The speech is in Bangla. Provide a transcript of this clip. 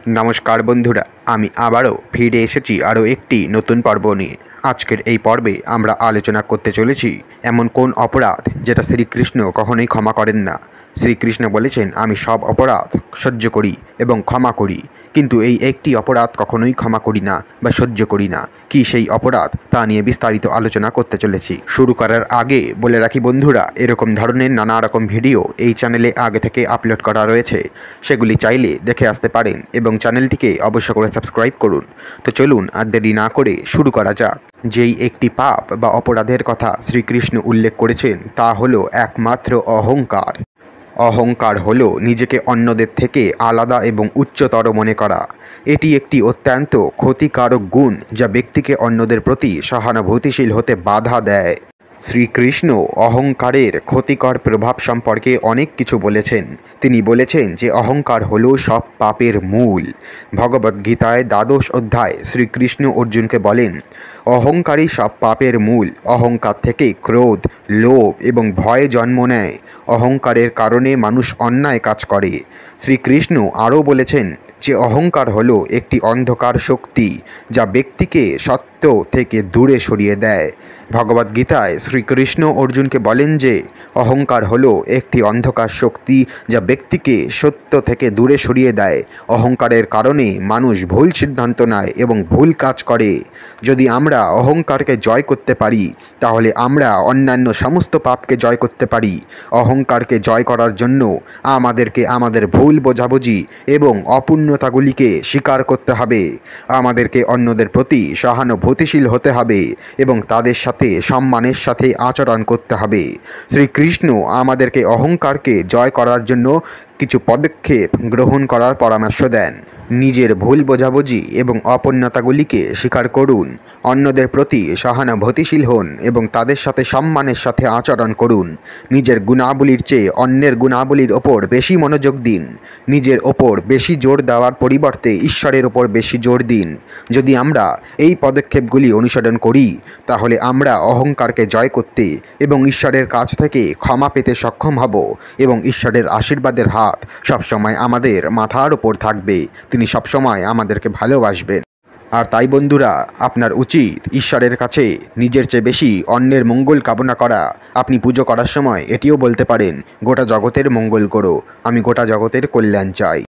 নমস্কার বন্ধুরা, আমি আবারও ফিরে এসেছি আরও একটি নতুন পর্ব নিয়ে। আজকের এই পর্বে আমরা আলোচনা করতে চলেছি এমন কোন অপরাধ যেটা শ্রীকৃষ্ণ কখনোই ক্ষমা করেন না। শ্রীকৃষ্ণ বলেছেন, আমি সব অপরাধ সহ্য করি এবং ক্ষমা করি, কিন্তু এই একটি অপরাধ কখনোই ক্ষমা করি না বা সহ্য করি না। কি সেই অপরাধ, তা নিয়ে বিস্তারিত আলোচনা করতে চলেছি। শুরু করার আগে বলে রাখি বন্ধুরা, এরকম ধরনের নানা রকম ভিডিও এই চ্যানেলে আগে থেকে আপলোড করা রয়েছে, সেগুলি চাইলে দেখে আসতে পারেন এবং চ্যানেলটিকে অবশ্য করে সাবস্ক্রাইব করুন। তো চলুন আর দেরি না করে শুরু করা যাক। যেই একটি পাপ বা অপরাধের কথা শ্রীকৃষ্ণ উল্লেখ করেছেন তা হলো একমাত্র অহংকার। অহংকার হলো নিজেকে অন্যদের থেকে আলাদা এবং উচ্চতর মনে করা। এটি একটি অত্যন্ত ক্ষতিকারক গুণ যা ব্যক্তিকে অন্যদের প্রতি সহানুভূতিশীল হতে বাধা দেয়। শ্রীকৃষ্ণ অহংকারের ক্ষতিকর প্রভাব সম্পর্কে অনেক কিছু বলেছেন। তিনি বলেছেন যে অহংকার হলো সব পাপের মূল। ভগবদ্গীতায় দ্বাদশ অধ্যায় শ্রীকৃষ্ণ অর্জুনকে বলেন, অহংকারই সব পাপের মূল। অহংকার থেকে ক্রোধ, লোভ এবং ভয় জন্ম নেয়। অহংকারের কারণে মানুষ অন্যায় কাজ করে। শ্রীকৃষ্ণ আরও বলেছেন যে অহংকার হলো একটি অন্ধকার শক্তি যা ব্যক্তিকে সত্য থেকে দূরে সরিয়ে দেয়। ভগবদ্গীতায় শ্রীকৃষ্ণ অর্জুনকে বলেন যে অহংকার হলো একটি অন্ধকার শক্তি যা ব্যক্তিকে সত্য থেকে দূরে সরিয়ে দেয়। অহংকারের কারণে মানুষ ভুল সিদ্ধান্ত নেয় এবং ভুল কাজ করে। যদি আমরা অহংকারকে জয় করতে পারি তাহলে আমরা অন্যান্য সমস্ত পাপকে জয় করতে পারি। অহংকারকে জয় করার জন্য আমাদেরকে আমাদের ভুল বোঝাবুঝি এবং অপূর্ণতাগুলিকে স্বীকার করতে হবে। আমাদেরকে অন্যদের প্রতি সহানুভূতিশীল হতে হবে এবং তাদের সাথে সম্মানের সাথে আচরণ করতে হবে। শ্রীকৃষ্ণ আমাদেরকে অহংকারকে জয় করার জন্য কিছু পদক্ষেপ গ্রহণ করার পরামর্শ দেন। নিজের ভুল বোঝাবুঝি এবং অপূর্ণতাগুলিকে স্বীকার করুন। অন্যদের প্রতি সহানুভূতিশীল হন এবং তাদের সাথে সম্মানের সাথে আচরণ করুন। নিজের গুণাবলীর চেয়ে অন্যের গুণাবলীর ওপর বেশি মনোযোগ দিন। নিজের ওপর বেশি জোর দেওয়ার পরিবর্তে ঈশ্বরের ওপর বেশি জোর দিন। যদি আমরা এই পদক্ষেপগুলি অনুসরণ করি তাহলে আমরা অহংকারকে জয় করতে এবং ঈশ্বরের কাছ থেকে ক্ষমা পেতে সক্ষম হব এবং ঈশ্বরের আশীর্বাদের হাত সবসময় আমাদের মাথার ওপর থাকবে। তিনি সবসময় আমাদেরকে ভালোবাসবেন। আর তাই বন্ধুরা, আপনার উচিত ঈশ্বরের কাছে নিজের চেয়ে বেশি অন্যের মঙ্গল কামনা করা। আপনি পুজো করার সময় এটিও বলতে পারেন, গোটা জগতের মঙ্গল করো, আমি গোটা জগতের কল্যাণ চাই।